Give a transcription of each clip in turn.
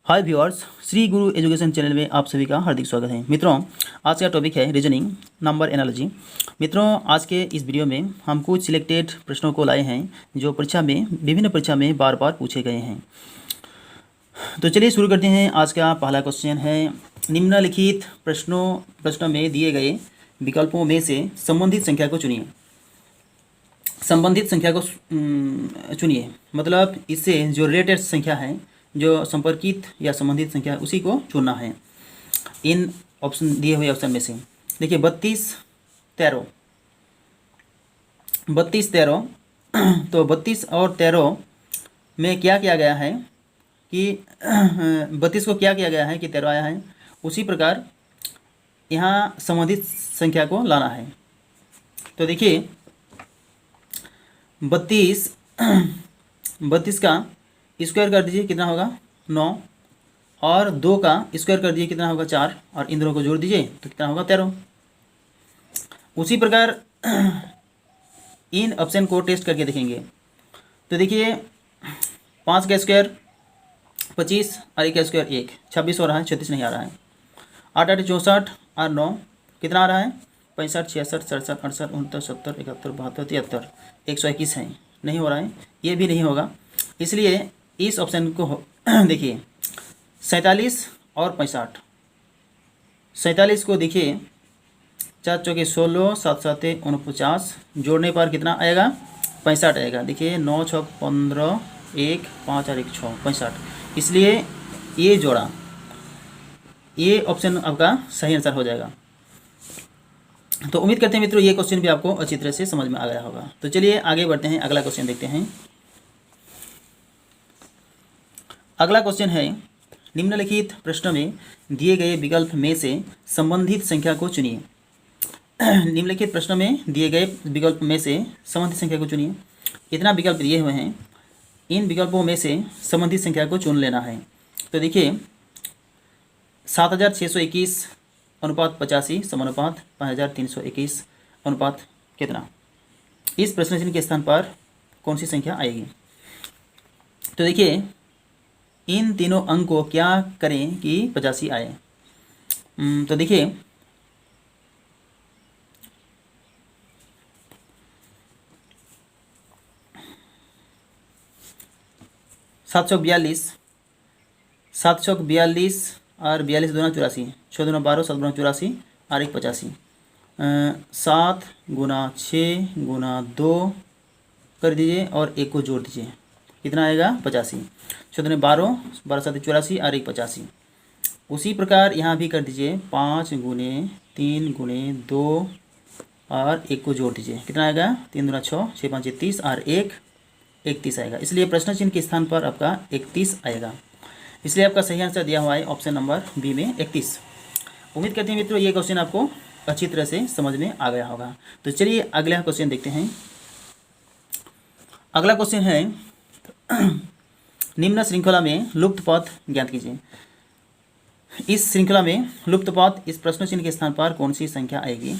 हाय viewers, Shri गुरु education channel में आप सभी का हार्दिक स्वागत है। मित्रों, आज का टॉपिक है रीजनिंग नंबर एनालॉजी। मित्रों, आज के इस वीडियो में हम कुछ सिलेक्टेड प्रश्नों को लाए हैं जो विभिन्न परीक्षा में बार बार पूछे गए हैं। तो चलिए शुरू करते हैं। आज का पहला क्वेश्चन है, निम्नलिखित प्रश्नों में दिए गए विकल्पों में से संबंधित संख्या को चुनिए। संबंधित संख्या को चुनिए मतलब इससे जो रिलेटेड संख्या है, जो संपर्कित या संबंधित संख्या है, उसी को चुनना है। इन ऑप्शन दिए हुए ऑप्शन में से देखिए 32, 13। 32, 13 तो 32 और 13 में क्या किया गया है कि 32 को क्या किया गया है कि 13 आया है। उसी प्रकार यहाँ संबंधित संख्या को लाना है। तो देखिए 32 का स्क्वायर कर दीजिए, कितना होगा 9, और 2 का स्क्वायर कर दीजिए, कितना होगा 4, और इन दोनों को जोड़ दीजिए तो कितना होगा 13। उसी प्रकार इन ऑप्शन को टेस्ट करके देखेंगे। तो देखिए 5 का स्क्वायर 25 और 1 का स्क्वायर 1, 26 हो रहा है, 36 नहीं आ रहा है। 8 8 64 और 9 कितना आ रहा है 65 66 67 68 69 70 71 72 73, 121 है, नहीं हो रहा है, ये भी नहीं होगा। इसलिए इस ऑप्शन को देखिए 47 और 65। 47 को देखिए 4 चौके 16 7 7 49, जोड़ने पर कितना आएगा 65 आएगा। देखिए 9 6 15 1 5 और 1 6 65, इसलिए ये जोड़ा, ये ऑप्शन आपका सही आंसर हो जाएगा। तो उम्मीद करते हैं मित्रों ये क्वेश्चन भी आपको अच्छी तरह से समझ में आ गया होगा। तो चलिए आगे बढ़ते हैं, अगला क्वेश्चन देखते हैं। अगला क्वेश्चन है, निम्नलिखित प्रश्न में दिए गए विकल्प में से संबंधित संख्या को चुनिए। निम्नलिखित प्रश्न में दिए गए विकल्प में से संबंधित संख्या को चुनिए। इतना विकल्प दिए हुए हैं, इन विकल्पों में से संबंधित संख्या को चुन लेना है। तो देखिए 7621 अनुपात 85 समानुपात 5321 अनुपात कितना, इस प्रश्न चिन्ह के स्थान पर कौन सी संख्या आएगी। तो देखिए इन तीनों अंक को क्या करें कि 85 आए। तो देखिए 742 और 42 दूना 84, 6 दूना 12 7 दूना 84 और 1 85। 7 गुना 6 गुना 2 कर दीजिए और 1 को जोड़ दीजिए, कितना आएगा 85। 6 दूने 12 12 7 84 और 1 85। उसी प्रकार यहाँ भी कर दीजिए 5 गुने 3 गुने 2 और 1 को जोड़ दीजिए, कितना आएगा 3 दूना 6 6 5 30 और 1 31 आएगा। इसलिए प्रश्न चिन्ह के स्थान पर आपका 31 आएगा। इसलिए आपका सही आंसर दिया हुआ है ऑप्शन नंबर बी में 31। उम्मीद करते हैं मित्रों ये क्वेश्चन आपको अच्छी तरह से समझ में आ गया होगा। तो चलिए अगला क्वेश्चन देखते हैं। अगला क्वेश्चन है, निम्न श्रृंखला में लुप्त पद ज्ञात कीजिए। इस श्रृंखला में लुप्त पद इस प्रश्न चिन्ह के स्थान पर कौन सी संख्या आएगी,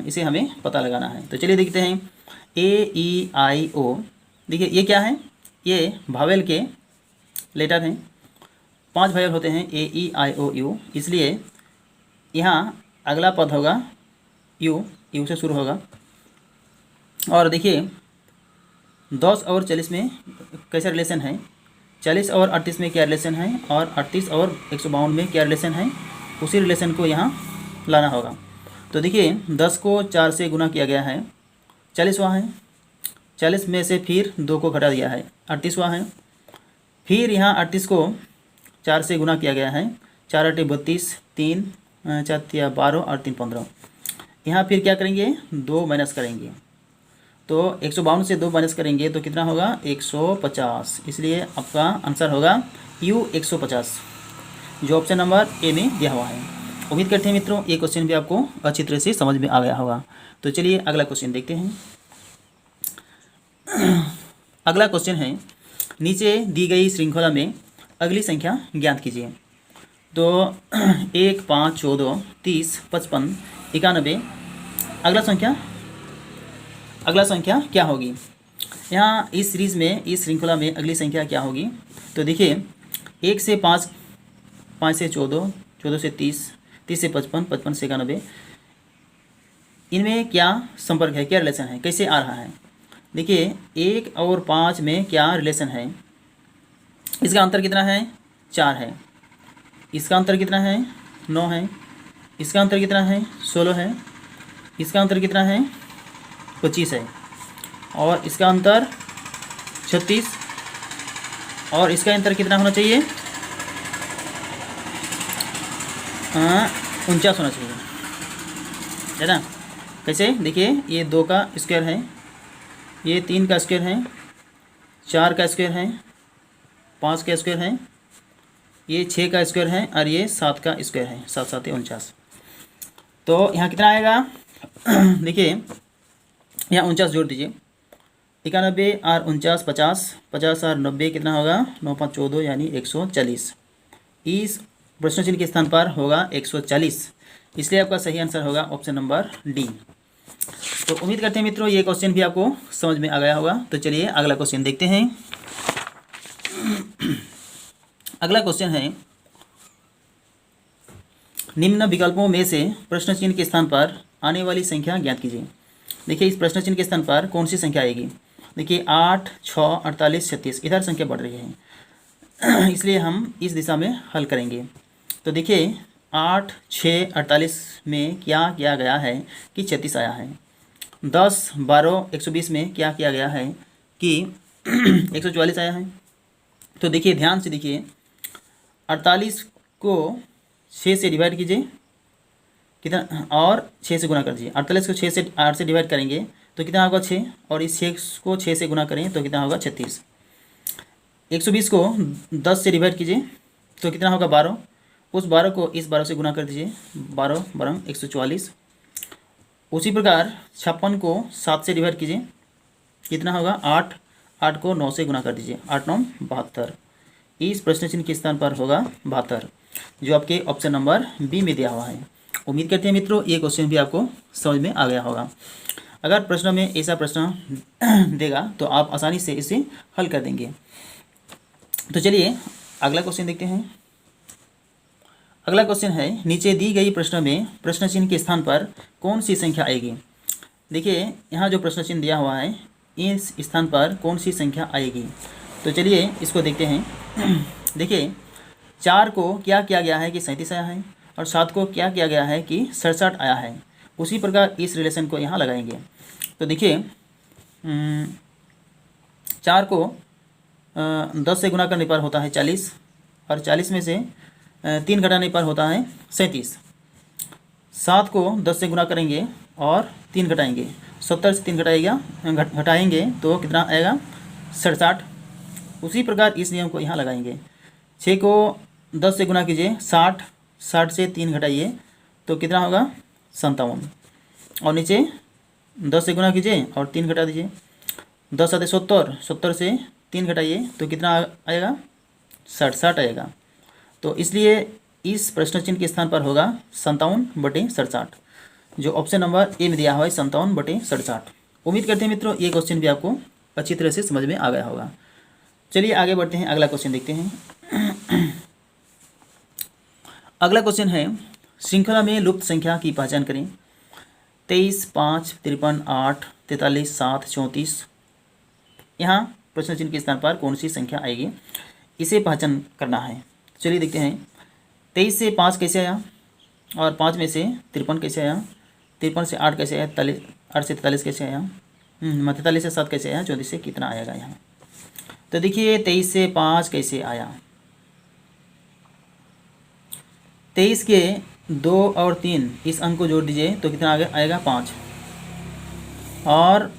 इसे हमें पता लगाना है। तो चलिए देखते हैं AEIO। देखिए ये क्या है, ये भावेल के लेटर हैं। 5 भावेल होते हैं AEIOU, इसलिए यहाँ अगला पद होगा यू से शुरू होगा। और देखिए 10 और 40 में कैसा रिलेशन है, 40 और 38 में क्या रिलेशन है, और 38 और 152 में क्या रिलेशन है, उसी रिलेशन को यहाँ लाना होगा। तो देखिए 10 को 4 से गुना किया गया है, 40वां है। 40 में से फिर 2 को घटा दिया है, 38वां है। फिर यहाँ 38 को 4 से गुना किया गया है, 4 8 32, 3 4 3 12 और 3 15। यहाँ फिर क्या करेंगे 2 माइनस करेंगे, तो 152 से 2 माइनस करेंगे तो कितना होगा 150। इसलिए आपका आंसर होगा U 150, जो ऑप्शन नंबर ए में दिया हुआ है। उम्मीद करते हैं मित्रों ये क्वेश्चन भी आपको अच्छी तरह से समझ में आ गया होगा। तो चलिए अगला क्वेश्चन देखते हैं। अगला क्वेश्चन है, नीचे दी गई श्रृंखला में अगली संख्या ज्ञात कीजिए। तो 1 5 14 30 55 91, अगला संख्या क्या होगी। यहाँ इस सीरीज़ में, इस श्रृंखला में अगली संख्या क्या होगी। तो देखिए 1 से 5, 5 से 14, 14 से 30, 30 से 55, 55 से 91, इनमें क्या संपर्क है, क्या रिलेशन है, कैसे आ रहा है। देखिए 1 और 5 में क्या रिलेशन है, इसका अंतर कितना है, 4 है। इसका अंतर कितना है, 9 है। इसका अंतर कितना है, 16 है। इसका अंतर कितना है, 25 है। और इसका अंतर 36, और इसका अंतर कितना होना चाहिए, 49 होना चाहिए, है ना। कैसे, देखिए ये 2 का स्क्वायर है, ये 3 का स्क्वायर है, 4 का स्क्वायर है, 5 का स्क्वायर है, ये 6 का स्क्वायर है, और ये 7 का स्क्वायर है, 7 7 49। तो यहाँ कितना आएगा देखिए यहाँ 49 जोड़ दीजिए, 91 और 49 50, 50 और 90 कितना होगा, 9 5 14 यानी 140। इस प्रश्न चिन्ह के स्थान पर होगा 140, इसलिए आपका सही आंसर होगा ऑप्शन नंबर डी। तो उम्मीद करते हैं मित्रों ये क्वेश्चन भी आपको समझ में आ गया होगा। तो चलिए अगला क्वेश्चन देखते हैं। अगला क्वेश्चन है, निम्न विकल्पों में से प्रश्न चिन्ह के स्थान पर आने वाली संख्या ज्ञात कीजिए। देखिए इस प्रश्न चिन्ह के स्थान पर कौन सी संख्या आएगी। देखिए 8, 6, 48, 36, इधर संख्या बढ़ रही है, इसलिए हम इस दिशा में हल करेंगे। तो देखिए 8, 6, 48 में क्या किया गया है कि 36 आया है। 10, 12, 120 में क्या किया गया है कि 144 आया है। तो देखिए ध्यान से देखिए, 48 को 6 से डिवाइड कीजिए, कितना, और 6 से गुना कर दीजिए। 48 को 6 से 8 से डिवाइड करेंगे तो कितना होगा 6, और इस 6 को 6 से गुना करें तो कितना होगा 36। 120 को 10 से डिवाइड कीजिए तो कितना होगा 12, उस 12 को इस 12 से गुना कर दीजिए, 12 12 144। उसी प्रकार 56 को 7 से डिवाइड कीजिए, कितना होगा 8, 8 को 9 से गुना कर दीजिए, 8 9 72। इस प्रश्न चिन्ह के स्थान पर होगा 72, जो आपके ऑप्शन नंबर बी में दिया हुआ है। उम्मीद करते हैं मित्रों ये क्वेश्चन भी आपको समझ में आ गया होगा। अगर प्रश्न में ऐसा प्रश्न देगा तो आप आसानी से इसे हल कर देंगे। तो चलिए अगला क्वेश्चन देखते हैं। अगला क्वेश्चन है, नीचे दी गई प्रश्न में प्रश्न चिन्ह के स्थान पर कौन सी संख्या आएगी। देखिए यहाँ जो प्रश्न चिन्ह दिया हुआ है इस स्थान पर कौन सी संख्या आएगी। तो चलिए इसको देखते हैं। देखिए 4 को क्या किया गया है कि 37 आया है, और 7 को क्या किया गया है कि 67 आया है। उसी प्रकार इस रिलेशन को यहाँ लगाएंगे। तो देखिए 4 को 10 से गुना करने पर होता है 40, और 40 में से 3 घटाने पर होता है 37। 7 को 10 से गुना करेंगे और 3 घटाएंगे, 70 से 3 घटाएंगे तो कितना आएगा 67। उसी प्रकार इस नियम को यहाँ लगाएंगे। 6 को 10 से गुना कीजिए 60, 60 से 3 घटाइए तो कितना होगा 57, और नीचे 10 से गुना कीजिए और 3 घटा दीजिए, 10 7 70, 70 से 3 घटाइए तो कितना आएगा 67 आएगा। तो इसलिए इस प्रश्न चिन्ह के स्थान पर होगा 57/67, जो ऑप्शन नंबर ए में दिया हुआ है 57/67। उम्मीद करते हैं मित्रों ये क्वेश्चन भी आपको अच्छी तरह से समझ में आ गया होगा। चलिए आगे बढ़ते हैं, अगला क्वेश्चन देखते हैं। अगला क्वेश्चन है, श्रृंखला में लुप्त संख्या की पहचान करें। 23, 5, 53, 8, 43, 7, 34। यहाँ प्रश्न चिन्ह के स्थान पर कौन सी संख्या आएगी इसे पहचान करना है। चलिए देखते हैं। 23 से 5 कैसे आया, और 5 में से 53 कैसे आया, 53 से 8 कैसे आया, 8 से 43 कैसे आया, 43 से 7 कैसे आया, 34 से कितना आएगा यहाँ। तो देखिए 23 से 5 कैसे आया। 23 के 2 और 3 इस अंक को जोड़ दीजिए तो कितना आएगा 5, और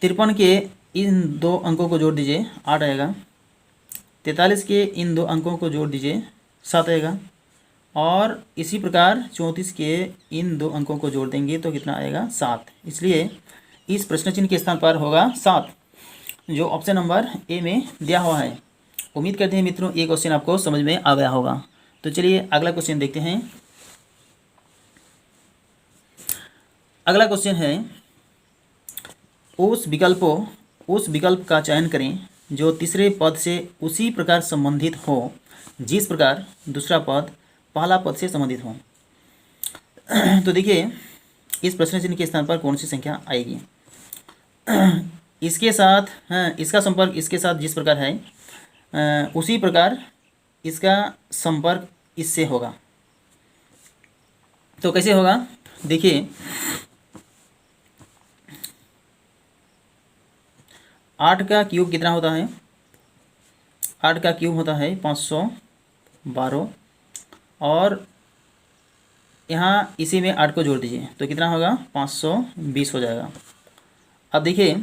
53 के इन 2 अंकों को जोड़ दीजिए 8 आएगा। 43 के इन 2 अंकों को जोड़ दीजिए 7 आएगा, और इसी प्रकार 34 के इन 2 अंकों को जोड़ देंगे तो कितना आएगा 7। इसलिए इस प्रश्न चिन्ह के स्थान पर होगा 7, जो ऑप्शन नंबर ए में दिया हुआ है। उम्मीद करते हैं मित्रों ये क्वेश्चन आपको समझ में आ गया होगा। तो चलिए अगला क्वेश्चन देखते हैं। अगला क्वेश्चन है, उस विकल्प का चयन करें जो तीसरे पद से उसी प्रकार संबंधित हो जिस प्रकार दूसरा पद पहला पद से संबंधित हो। तो देखिए इस प्रश्न चिन्ह के स्थान पर कौन सी संख्या आएगी। इसके साथ इसका संपर्क इसके साथ जिस प्रकार है उसी प्रकार इसका संपर्क इससे होगा। तो कैसे होगा, देखिए 8 का क्यूब कितना होता है, 8 का क्यूब होता है 512 और यहाँ इसी में 8 को जोड़ दीजिए तो कितना होगा 520 हो जाएगा। अब देखिए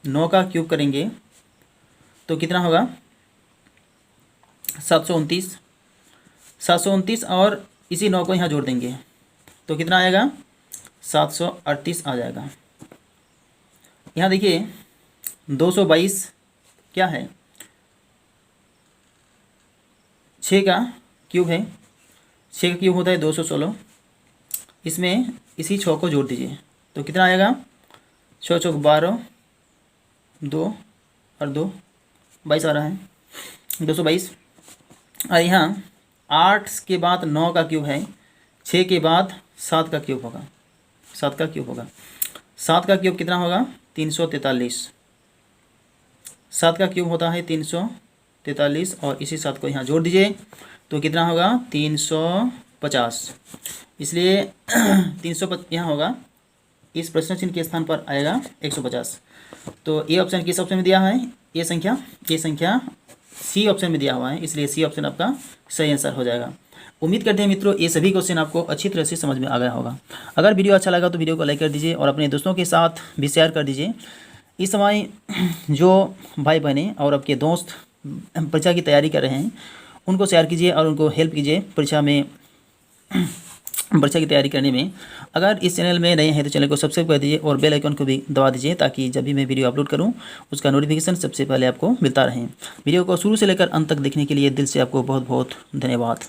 9 का क्यूब करेंगे तो कितना होगा 729 और इसी 9 को यहाँ जोड़ देंगे तो कितना आएगा 738 आ जाएगा। यहाँ देखिए 222 क्या है, 6 का क्यूब है, 6 का क्यूब होता है 216, इसमें इसी 6 को जोड़ दीजिए तो कितना आएगा 6 चौक 12, 2 और 2 22 आ रहा है 222। और यहाँ 8 के बाद 9 का क्यूब है, 6 के बाद 7 का क्यूब होगा, 7 का क्यूब होगा, 7 का क्यूब कितना होगा 343, 7 का क्यूब होता है 343 और इसी 7 को यहाँ जोड़ दीजिए तो कितना होगा 350। इसलिए 350 यहाँ होगा, इस प्रश्न चिन्ह के स्थान पर आएगा 150। तो ये ऑप्शन किस ऑप्शन में दिया है, ये संख्या सी ऑप्शन में दिया हुआ है, इसलिए सी ऑप्शन आपका सही आंसर हो जाएगा। उम्मीद करते हैं मित्रों ये सभी क्वेश्चन आपको अच्छी तरह से समझ में आ गया होगा। अगर वीडियो अच्छा लगा तो वीडियो को लाइक कर दीजिए और अपने दोस्तों के साथ भी शेयर कर दीजिए। इस समय जो भाई बहनें और आपके दोस्त परीक्षा की तैयारी कर रहे हैं उनको शेयर कीजिए और उनको हेल्प कीजिए परीक्षा की तैयारी करने में। अगर इस चैनल में नए हैं तो चैनल को सब्सक्राइब कर दीजिए और बेल आइकन को भी दबा दीजिए ताकि जब भी मैं वीडियो अपलोड करूं उसका नोटिफिकेशन सबसे पहले आपको मिलता रहे। वीडियो को शुरू से लेकर अंत तक देखने के लिए दिल से आपको बहुत बहुत धन्यवाद।